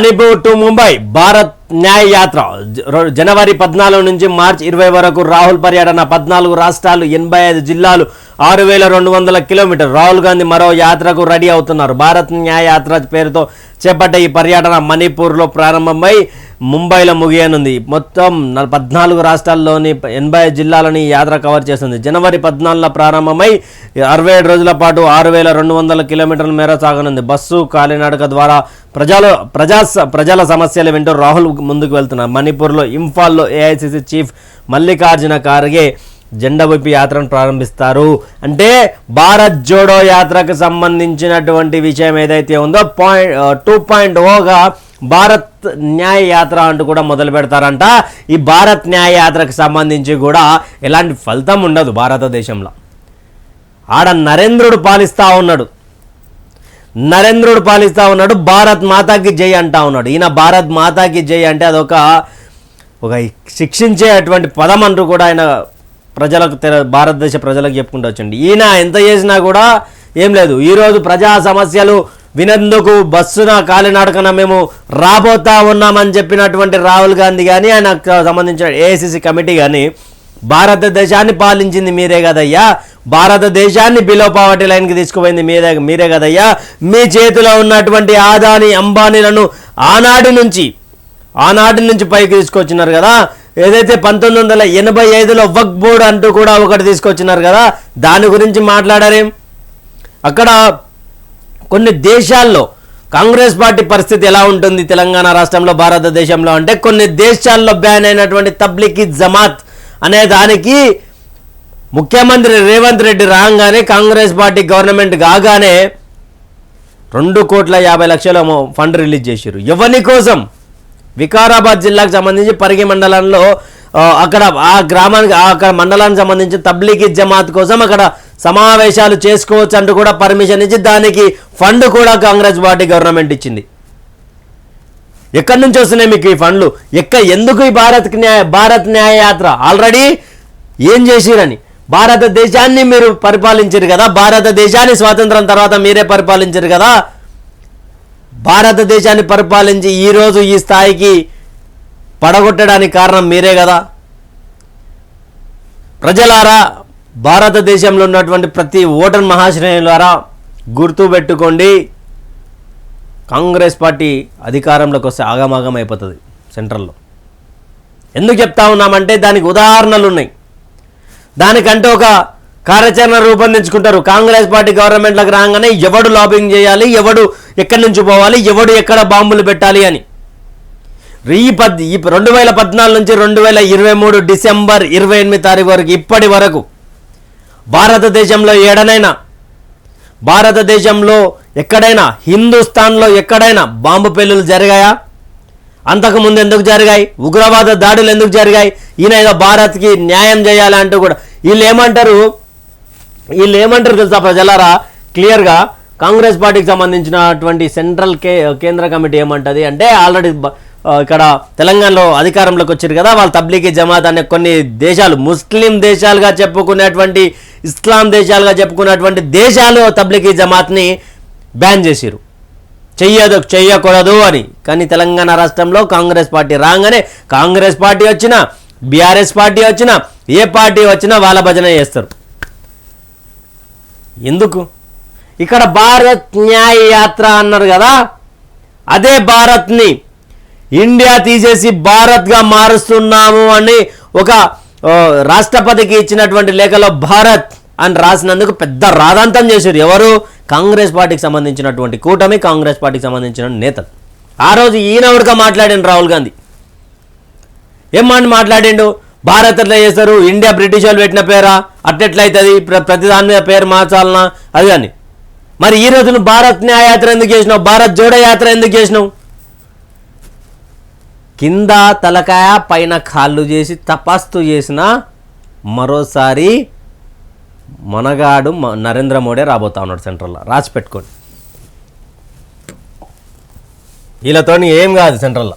Manipur to Mumbai Bharat న్యాయ యాత్ర జనవరి 14 నుంచి మార్చి 20 వరకు రాహుల్ పర్యటన 14 రాష్ట్రాలు 85 జిల్లాలు 6200 కిలోమీటర్. రాహుల్ గాంధీ మరో యాత్రకు రెడీ అవుతున్నారు. భారత్ న్యాయ యాత్ర పేరుతో చేపట్టే ఈ పర్యటన మణిపూర్లో ప్రారంభమై ముంబైలో ముగియనుంది. మొత్తం 14 రాష్ట్రాల్లోని 80 జిల్లాలని ఈ యాత్ర కవర్ చేస్తుంది. జనవరి 14 ప్రారంభమై 67 రోజుల పాటు 6200 కిలోమీటర్ల మేర సాగనుంది. బస్సు కాలినడక ద్వారా ప్రజల సమస్యలు వింటూ రాహుల్ ముందుకు వెళ్తున్నారు. మణిపూర్లో ఇంఫాల్లో ఏఐసిసి చీఫ్ మల్లికార్జున ఖార్గే జెండా ఊపి యాత్రను ప్రారంభిస్తారు. అంటే భారత్ జోడో యాత్రకు సంబంధించినటువంటి విషయం ఏదైతే ఉందో 2.0గా భారత్ న్యాయ యాత్ర అంటూ కూడా మొదలు పెడతారంట. ఈ భారత్ న్యాయ యాత్రకు సంబంధించి కూడా ఎలాంటి ఫలితం ఉండదు. భారతదేశంలో ఆడ నరేంద్రుడు పాలిస్తూ ఉన్నాడు. భారత్ మాతాకి జై అంటా ఉన్నాడు. ఈయన భారత్ మాతాకి జై అంటే అదొక శిక్షించేటువంటి పదం అంటూ కూడా ఆయన భారతదేశ ప్రజలకు చెప్పుకుంటూ వచ్చండి. ఈయన ఎంత చేసినా కూడా ఏం లేదు. ఈరోజు ప్రజా సమస్యలు వినేందుకు బస్సున కాలినడకన మేము రాబోతా ఉన్నామని చెప్పినటువంటి రాహుల్ గాంధీ కానీ ఆయనకు సంబంధించిన ఏఐసిసి కమిటీ కానీ భారతదేశాన్ని పాలించింది మీరే కదయ్యా, భారతదేశాన్ని బిలో పావర్టీ లైన్కి తీసుకుపోయింది మీరే కదయ్యా. మీ చేతిలో ఉన్నటువంటి ఆదాని అంబానీలను ఆనాటి నుంచి పైకి తీసుకొచ్చినారు కదా. ఏదైతే 1985లో వక్ఫ్ బోర్డు అంటూ కూడా ఒకటి తీసుకొచ్చినారు కదా, దాని గురించి మాట్లాడారేం? అక్కడ కొన్ని దేశాల్లో కాంగ్రెస్ పార్టీ పరిస్థితి ఎలా ఉంటుంది తెలంగాణ రాష్ట్రంలో భారతదేశంలో అంటే, కొన్ని దేశాల్లో బ్యాన్ అయినటువంటి తబ్లిగీ జమాత్ అనే దానికి ముఖ్యమంత్రి రేవంత్ రెడ్డి రాగానే కాంగ్రెస్ పార్టీ గవర్నమెంట్ కాగానే 2,50,00,000 ఫండ్ రిలీజ్ చేశారు. ఎవరి కోసం? వికారాబాద్ జిల్లాకు సంబంధించి పరిగి మండలంలో అక్కడ ఆ గ్రామానికి అక్కడ మండలానికి సంబంధించి తబ్లిగీ జమాత్ కోసం అక్కడ సమావేశాలు చేసుకోవచ్చు అంటూ కూడా పర్మిషన్ ఇచ్చి దానికి ఫండ్ కూడా కాంగ్రెస్ పార్టీ గవర్నమెంట్ ఇచ్చింది. ఎక్కడి నుంచి వస్తున్నాయి మీకు ఈ ఫండ్లు? ఎందుకు ఈ భారత్ న్యాయ యాత్ర? ఆల్రెడీ ఏం చేసిరని భారతదేశాన్ని మీరు పరిపాలించారు కదా, భారతదేశాన్ని స్వాతంత్రం తర్వాత మీరే పరిపాలించారు కదా. భారతదేశాన్ని పరిపాలించి ఈరోజు ఈ స్థాయికి పడగొట్టడానికి కారణం మీరే కదా. ప్రజలారా, భారతదేశంలో ఉన్నటువంటి ప్రతి ఓటర్ మహాశ్రేయులారా గుర్తుపెట్టుకోండి, కాంగ్రెస్ పార్టీ అధికారంలోకి వస్తే ఆగమాగం అయిపోతుంది సెంట్రల్లో. ఎందుకు చెప్తా ఉన్నామంటే దానికి ఉదాహరణలు ఉన్నాయి. దానికంటే ఒక కార్యాచరణ రూపొందించుకుంటారు. కాంగ్రెస్ పార్టీ గవర్నమెంట్లకు రాగానే ఎవడు లాబింగ్ చేయాలి, ఎవడు ఎక్కడి నుంచి పోవాలి, ఎవడు ఎక్కడ బాంబులు పెట్టాలి అని. 2014 నుంచి 2023 డిసెంబర్ 28 తారీఖు వరకు ఇప్పటి వరకు భారతదేశంలో ఎక్కడైనా, హిందుస్థాన్లో ఎక్కడైనా బాంబు పేలులు జరిగాయా? అంతకుముందు ఎందుకు జరిగాయి? ఉగ్రవాద దాడులు ఎందుకు జరిగాయి? ఈయన ఏదో భారత్కి న్యాయం చేయాలి అంటూ కూడా వీళ్ళు ఏమంటారు తెలుసా ప్రజలారా? క్లియర్గా కాంగ్రెస్ పార్టీకి సంబంధించినటువంటి సెంట్రల్ కేంద్ర కమిటీ ఏమంటుంది అంటే, ఆల్రెడీ ఇక్కడ తెలంగాణలో అధికారంలోకి వచ్చారు కదా, వాళ్ళు తబ్లిగీ జమాత్ అనే కొన్ని దేశాలు, ముస్లిం దేశాలుగా చెప్పుకునేటువంటి, ఇస్లాం దేశాలుగా చెప్పుకునేటువంటి దేశాలు తబ్లిగీ జమాత్ని బ్యాన్ చేసిరు, చెయ్యకూడదు అని. కానీ తెలంగాణ రాష్ట్రంలో కాంగ్రెస్ పార్టీ రాగానే కాంగ్రెస్ పార్టీ వచ్చినా, బీఆర్ఎస్ పార్టీ వచ్చినా, ఏ పార్టీ వచ్చినా వాళ్ళ భజన చేస్తారు. ఎందుకు? ఇక్కడ భారత్ న్యాయ యాత్ర అన్నారు కదా, అదే భారత్ని ఇండియా తీసేసి భారత్గా మారుస్తున్నాము అని ఒక రాష్ట్రపతికి ఇచ్చినటువంటి లేఖలో భారత్ అని రాసినందుకు పెద్ద రాదాంతం చేశారు. ఎవరు? కాంగ్రెస్ పార్టీకి సంబంధించినటువంటి కూటమి, కాంగ్రెస్ పార్టీకి సంబంధించిన నేతలు. ఆ రోజు ఈయనవుడిగా మాట్లాడిండు రాహుల్ గాంధీ. మాట్లాడిండు? భారత్ ఎట్లా చేస్తారు, ఇండియా బ్రిటిష్ వాళ్ళు పెట్టిన పేరా, అట్లెట్లయితుంది, ప్రతి దాని మీద పేరు మార్చాలనా అది అని. మరి ఈ రోజు నువ్వు భారత్ న్యాయ యాత్ర ఎందుకు చేసినావు? భారత్ జోడో యాత్ర ఎందుకు చేసినావు? కింద తలకాయ పైన కాళ్ళు చేసి తపస్సు చేసిన మరోసారి మనగాడు నరేంద్ర మోడీ రాబోతా ఉన్నాడు సెంట్రల్లో. రాసి పెట్టుకోండి, వీళ్ళతో ఏం కాదు సెంట్రల్లో.